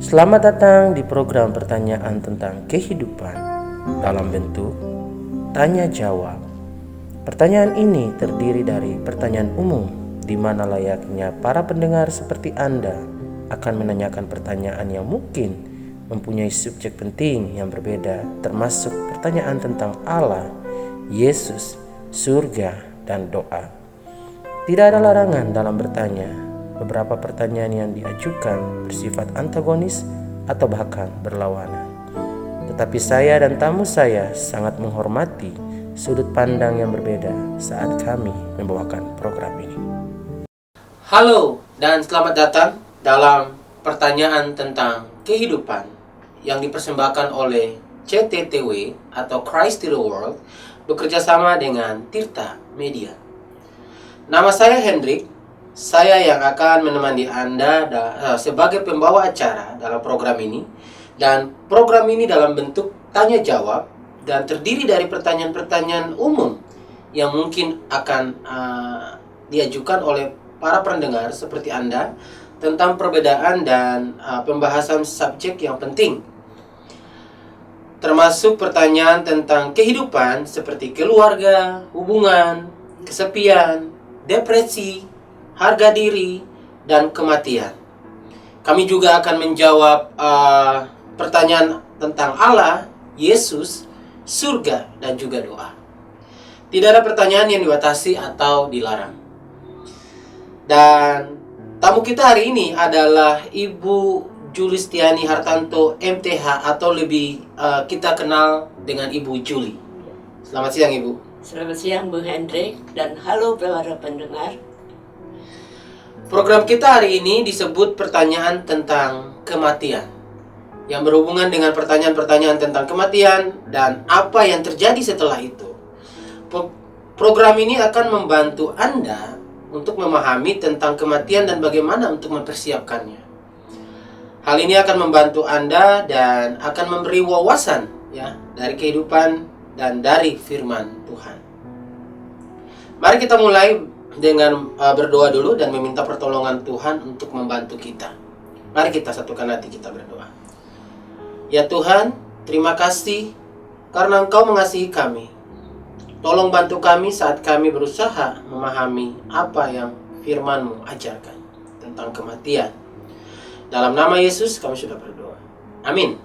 Selamat datang di program pertanyaan tentang kehidupan dalam bentuk tanya jawab. Pertanyaan ini terdiri dari pertanyaan umum di mana layaknya para pendengar seperti Anda akan menanyakan pertanyaan yang mungkin mempunyai subjek penting yang berbeda, termasuk pertanyaan tentang Allah, Yesus, surga, dan doa. Tidak ada larangan dalam bertanya. Beberapa pertanyaan yang diajukan bersifat antagonis atau bahkan berlawanan. Tetapi saya dan tamu saya sangat menghormati sudut pandang yang berbeda saat kami membawakan program ini. Halo dan selamat datang dalam pertanyaan tentang kehidupan yang dipersembahkan oleh CTTW atau Christ to the World bekerja sama dengan Tirta Media. Nama saya Hendrik, saya yang akan menemani Anda sebagai pembawa acara dalam program ini. Dan program ini dalam bentuk tanya jawab dan terdiri dari pertanyaan-pertanyaan umum yang mungkin akan diajukan oleh para pendengar seperti Anda tentang perbedaan dan pembahasan subjek yang penting. Termasuk pertanyaan tentang kehidupan seperti keluarga, hubungan, kesepian, depresi, harga diri, dan kematian. Kami juga akan menjawab pertanyaan tentang Allah, Yesus, surga, dan juga doa. Tidak ada pertanyaan yang dibatasi atau dilarang. Dan tamu kita hari ini adalah Ibu Julistiani Hartanto MTH atau lebih kita kenal dengan Ibu Juli. Selamat siang Ibu. Selamat siang Bung Hendrik dan halo para pendengar. Program kita hari ini disebut pertanyaan tentang kematian, yang berhubungan dengan pertanyaan-pertanyaan tentang kematian dan apa yang terjadi setelah itu. Program ini akan membantu Anda untuk memahami tentang kematian dan bagaimana untuk mempersiapkannya. Hal ini akan membantu Anda dan akan memberi wawasan dari kehidupan dan dari firman Tuhan. Mari kita mulai dengan berdoa dulu dan meminta pertolongan Tuhan untuk membantu kita. Mari kita satukan hati kita berdoa. Ya Tuhan, terima kasih karena Engkau mengasihi kami. Tolong bantu kami saat kami berusaha memahami apa yang firman-Mu ajarkan tentang kematian. Dalam nama Yesus kami sudah berdoa. Amin.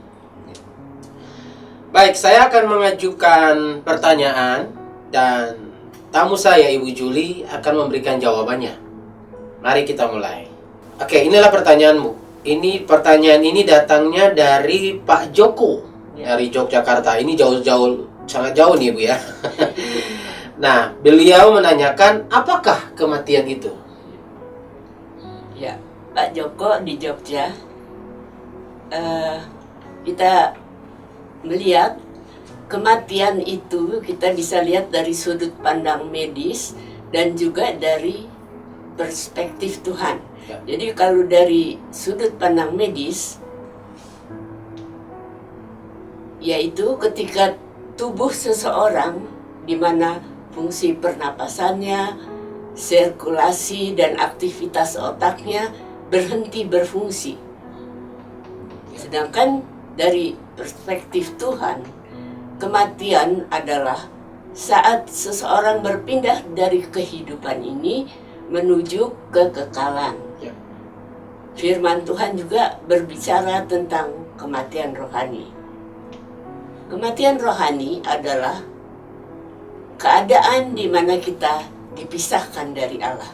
Baik, saya akan mengajukan pertanyaan dan tamu saya Ibu Juli akan memberikan jawabannya. Mari kita mulai. Oke, inilah pertanyaanmu. Pertanyaan ini datangnya dari Pak Joko dari Yogyakarta. Ini sangat jauh nih Ibu ya. Nah, beliau menanyakan apakah kematian itu? Ya, Pak Joko di Jogja. Kita melihat kematian itu kita bisa lihat dari sudut pandang medis dan juga dari perspektif Tuhan. Ya. Jadi kalau dari sudut pandang medis, yaitu ketika tubuh seseorang di mana fungsi pernapasannya, sirkulasi dan aktivitas otaknya berhenti berfungsi. Sedangkan dari perspektif Tuhan, kematian adalah saat seseorang berpindah dari kehidupan ini menuju kekekalan. Ya. Firman Tuhan juga berbicara tentang kematian rohani. Kematian rohani adalah keadaan di mana kita dipisahkan dari Allah.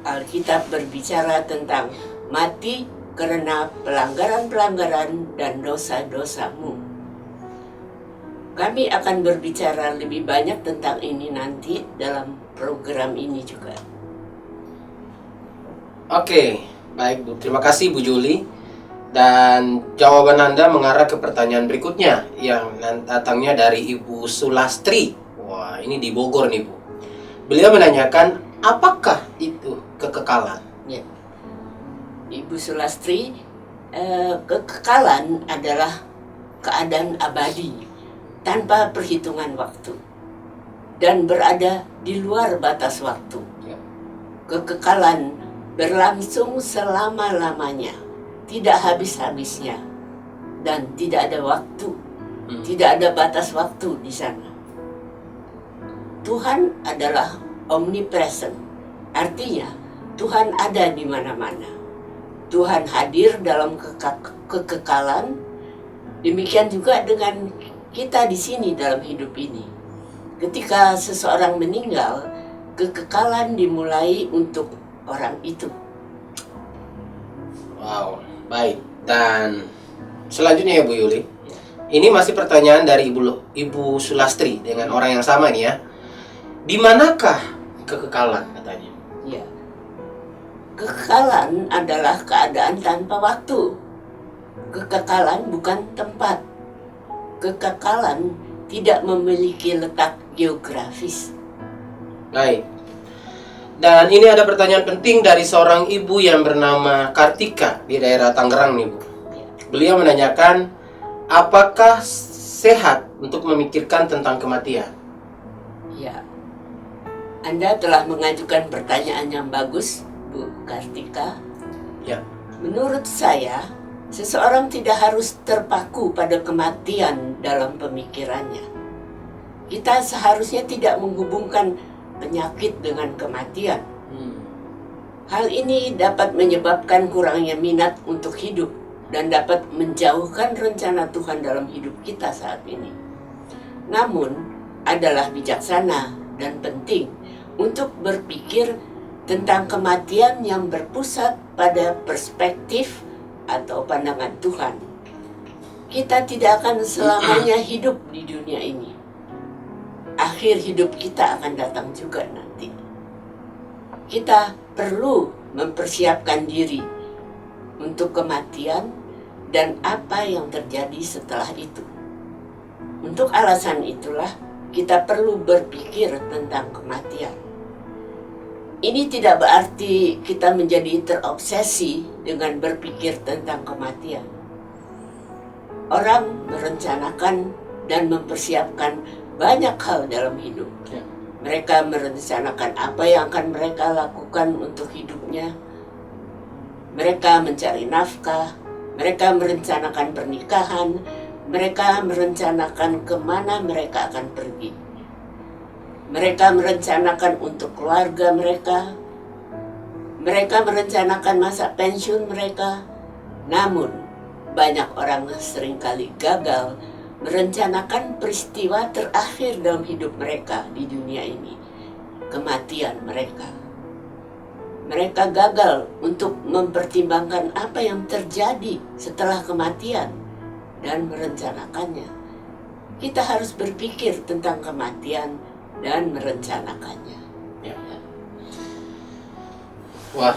Alkitab berbicara tentang mati karena pelanggaran-pelanggaran dan dosa-dosamu. Kami akan berbicara lebih banyak tentang ini nanti dalam program ini juga. Oke, baik Bu. Terima kasih Bu Juli. Dan jawaban Anda mengarah ke pertanyaan berikutnya yang datangnya dari Ibu Sulastri. Wah, ini di Bogor nih Bu. Beliau menanyakan apakah itu kekekalan? Ya. Ibu Sulastri, kekekalan adalah keadaan abadi tanpa perhitungan waktu dan berada di luar batas waktu. Ya. Kekekalan berlangsung selama-lamanya tidak habis-habisnya dan tidak ada waktu, tidak ada batas waktu di sana. Tuhan adalah omnipresent, artinya Tuhan ada di mana-mana. Tuhan hadir dalam kekekalan. Demikian juga dengan kita di sini dalam hidup ini. Ketika seseorang meninggal, kekekalan dimulai untuk orang itu. Wow, baik. Dan selanjutnya ya Bu Yuli, ini masih pertanyaan dari Ibu Sulastri dengan orang yang sama nih ya. Di manakah kekekalan katanya? Ya. Kekekalan adalah keadaan tanpa waktu. Kekekalan bukan tempat. Kekekalan tidak memiliki letak geografis. Baik. Dan ini ada pertanyaan penting dari seorang ibu yang bernama Kartika di daerah Tangerang nih Bu. Beliau menanyakan, apakah sehat untuk memikirkan tentang kematian? Ya. Anda telah mengajukan pertanyaan yang bagus, Bu Kartika. Ya. Menurut saya, seseorang tidak harus terpaku pada kematian dalam pemikirannya. Kita seharusnya tidak menghubungkan penyakit dengan kematian. Hal ini dapat menyebabkan kurangnya minat untuk hidup dan dapat menjauhkan rencana Tuhan dalam hidup kita saat ini. Namun, adalah bijaksana dan penting untuk berpikir tentang kematian yang berpusat pada perspektif atau pandangan Tuhan. Kita tidak akan selamanya hidup di dunia ini. Akhir hidup kita akan datang juga nanti. Kita perlu mempersiapkan diri untuk kematian dan apa yang terjadi setelah itu. Untuk alasan itulah kita perlu berpikir tentang kematian. Ini tidak berarti kita menjadi terobsesi dengan berpikir tentang kematian. Orang merencanakan dan mempersiapkan banyak hal dalam hidup. Mereka merencanakan apa yang akan mereka lakukan untuk hidupnya. Mereka mencari nafkah, mereka merencanakan pernikahan, mereka merencanakan kemana mereka akan pergi. Mereka merencanakan untuk keluarga mereka. Mereka merencanakan masa pensiun mereka. Namun, banyak orang seringkali gagal merencanakan peristiwa terakhir dalam hidup mereka di dunia ini, kematian mereka. Mereka gagal untuk mempertimbangkan apa yang terjadi setelah kematian dan merencanakannya. Kita harus berpikir tentang kematian dan merencanakannya. Ya. Wah,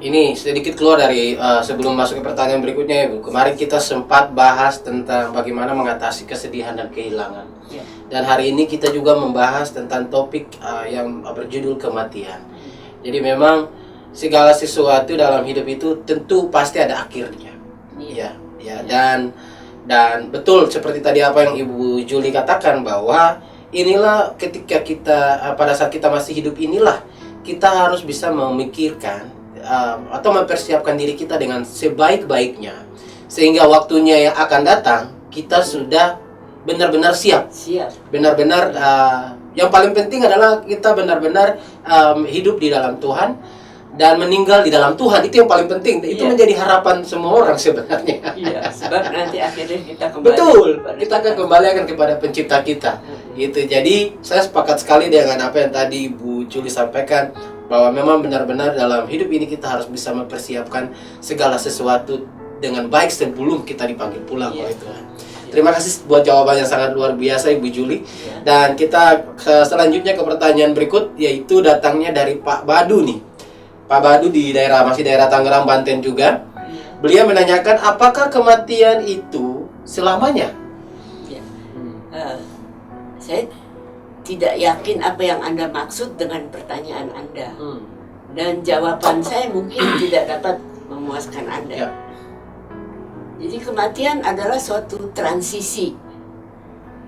ini sedikit keluar dari sebelum masuk ke pertanyaan berikutnya ya Bu. Kemarin kita sempat bahas tentang bagaimana mengatasi kesedihan dan kehilangan. Ya. Dan hari ini kita juga membahas tentang topik yang berjudul kematian. Jadi memang segala sesuatu dalam hidup itu tentu pasti ada akhirnya. Iya. Ya. Dan betul seperti tadi apa yang Ibu Juli katakan, bahwa inilah ketika kita pada saat kita masih hidup inilah kita harus bisa memikirkan atau mempersiapkan diri kita dengan sebaik-baiknya, sehingga waktunya yang akan datang kita sudah benar-benar siap. Benar-benar yang paling penting adalah kita benar-benar hidup di dalam Tuhan dan meninggal di dalam Tuhan. Itu yang paling penting. Itu menjadi harapan semua orang sebenarnya. Iya, sebab nanti akhirnya kita kembali. Betul, kita akan kembali kepada pencipta kita. Gitu. Jadi saya sepakat sekali dengan apa yang tadi Bu Juli sampaikan, bahwa memang benar-benar dalam hidup ini kita harus bisa mempersiapkan segala sesuatu dengan baik sebelum kita dipanggil pulang oleh Tuhan. Terima kasih buat jawaban yang sangat luar biasa Ibu Juli. Dan kita selanjutnya ke pertanyaan berikut, yaitu datangnya dari Pak Badu nih. Pak Badu di masih daerah Tangerang, Banten juga. Beliau menanyakan, apakah kematian itu selamanya? Saya tidak yakin apa yang Anda maksud dengan pertanyaan Anda. Dan jawaban saya mungkin tidak dapat memuaskan Anda. Jadi kematian adalah suatu transisi.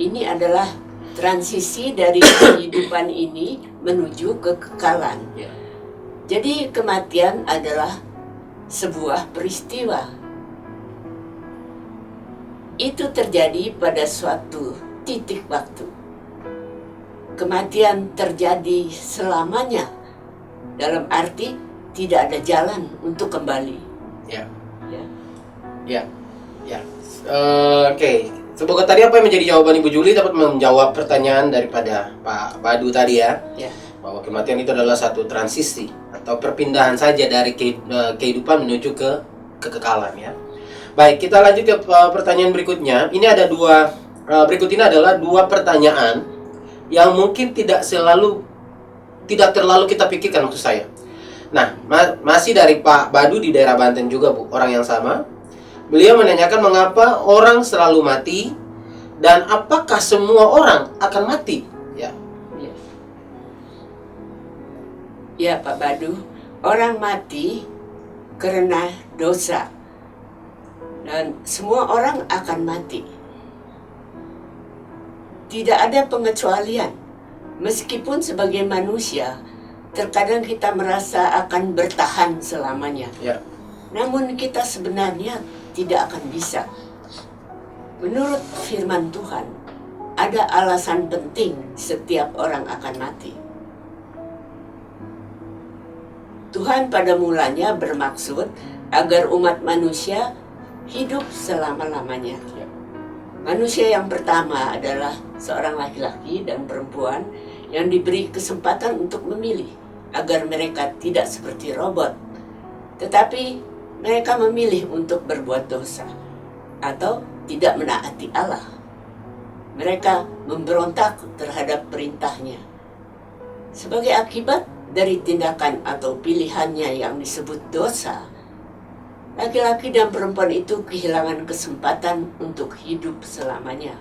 Ini adalah transisi dari kehidupan ini menuju kekekalan. Jadi kematian adalah sebuah peristiwa itu terjadi pada suatu titik waktu. Kematian terjadi selamanya, dalam arti tidak ada jalan untuk kembali. Ya. Ya. Ya. Ya. Oke. Semoga tadi apa yang menjadi jawaban Ibu Juli dapat menjawab pertanyaan daripada Pak Badu tadi ya. Ya. Bahwa kematian itu adalah satu transisi atau perpindahan saja dari kehidupan menuju ke kekekalan ya. Baik, kita lanjut ke pertanyaan berikutnya. Ini ada berikut ini adalah dua pertanyaan yang mungkin tidak terlalu kita pikirkan maksud saya. Nah, masih dari Pak Badu di daerah Banten juga, Bu, orang yang sama. Beliau menanyakan mengapa orang selalu mati dan apakah semua orang akan mati? Ya. Ya, Pak Badu, orang mati karena dosa. Dan semua orang akan mati. Tidak ada pengecualian. Meskipun sebagai manusia, terkadang kita merasa akan bertahan selamanya. Ya. Namun kita sebenarnya tidak akan bisa. Menurut firman Tuhan, ada alasan penting setiap orang akan mati. Tuhan pada mulanya bermaksud agar umat manusia hidup selama-lamanya. Manusia yang pertama adalah seorang laki-laki dan perempuan yang diberi kesempatan untuk memilih agar mereka tidak seperti robot, tetapi mereka memilih untuk berbuat dosa atau tidak menaati Allah. Mereka memberontak terhadap perintahnya. Sebagai akibat dari tindakan atau pilihannya yang disebut dosa, laki-laki dan perempuan itu kehilangan kesempatan untuk hidup selamanya.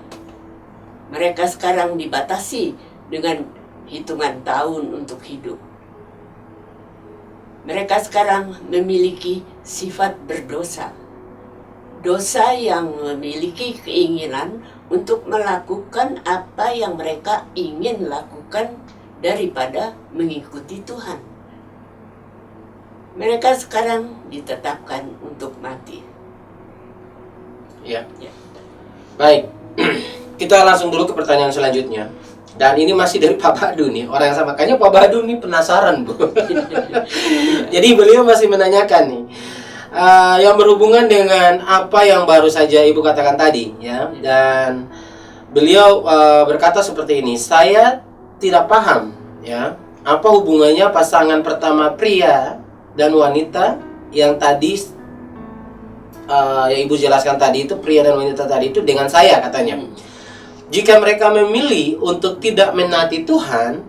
Mereka sekarang dibatasi dengan hitungan tahun untuk hidup. Mereka sekarang memiliki sifat berdosa. Dosa yang memiliki keinginan untuk melakukan apa yang mereka ingin lakukan daripada mengikuti Tuhan. Mereka sekarang ditetapkan untuk mati. Ya. Baik. Kita langsung dulu ke pertanyaan selanjutnya. Dan ini masih dari Pak Badu nih, orang yang sama. Kayaknya Pak Badu nih penasaran, Bu. Jadi beliau masih menanyakan nih, yang berhubungan dengan apa yang baru saja Ibu katakan tadi, ya. Dan beliau berkata seperti ini, saya tidak paham, ya, apa hubungannya pasangan pertama pria dan wanita yang tadi, yang Ibu jelaskan tadi itu, pria dan wanita tadi itu dengan saya katanya. Jika mereka memilih untuk tidak menaati Tuhan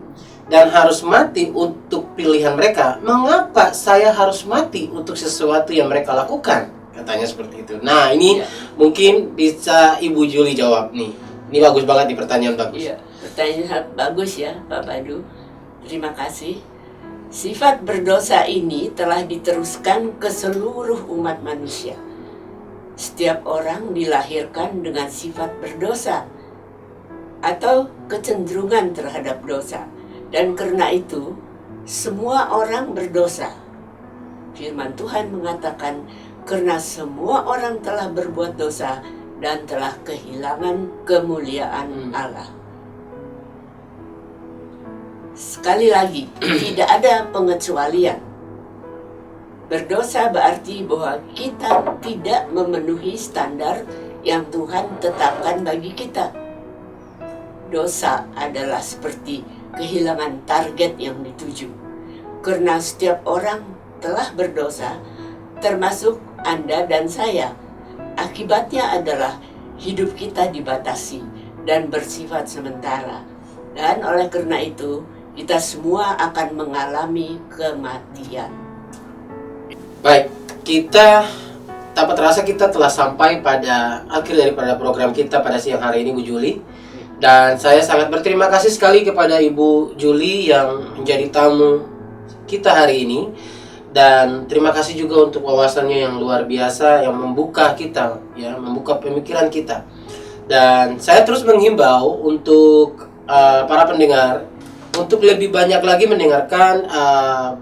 dan harus mati untuk pilihan mereka, mengapa saya harus mati untuk sesuatu yang mereka lakukan? Katanya seperti itu. Nah, ini mungkin bisa Ibu Juli jawab nih. Ini bagus banget nih, pertanyaan bagus. Iya, pertanyaan bagus ya, Pak Badu. Terima kasih. Sifat berdosa ini telah diteruskan ke seluruh umat manusia. Setiap orang dilahirkan dengan sifat berdosa atau kecenderungan terhadap dosa. Dan karena itu, semua orang berdosa. Firman Tuhan mengatakan, karena semua orang telah berbuat dosa dan telah kehilangan kemuliaan Allah. Sekali lagi, tidak ada pengecualian. Berdosa berarti bahwa kita tidak memenuhi standar yang Tuhan tetapkan bagi kita. Dosa adalah seperti kehilangan target yang dituju. Karena setiap orang telah berdosa, termasuk Anda dan saya. Akibatnya adalah hidup kita dibatasi dan bersifat sementara. Dan oleh karena itu, kita semua akan mengalami kematian. Baik, kita tanpa terasa kita telah sampai pada akhir daripada program kita pada siang hari ini, Bu Juli. Dan saya sangat berterima kasih sekali kepada Ibu Juli yang menjadi tamu kita hari ini. Dan terima kasih juga untuk wawasannya yang luar biasa, yang membuka kita, ya, membuka pemikiran kita. Dan saya terus menghimbau untuk para pendengar untuk lebih banyak lagi mendengarkan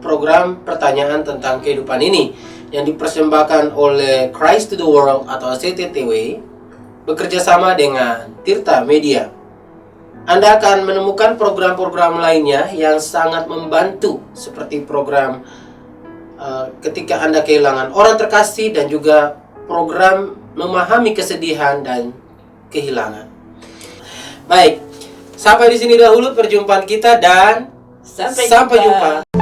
program pertanyaan tentang kehidupan ini yang dipersembahkan oleh Christ to the World atau CTTW bekerja sama dengan Tirta Media. Anda akan menemukan program-program lainnya yang sangat membantu, seperti program ketika Anda kehilangan orang terkasih, dan juga program memahami kesedihan dan kehilangan. Baik, sampai di sini dahulu perjumpaan kita, dan Sampai jumpa. jumpa.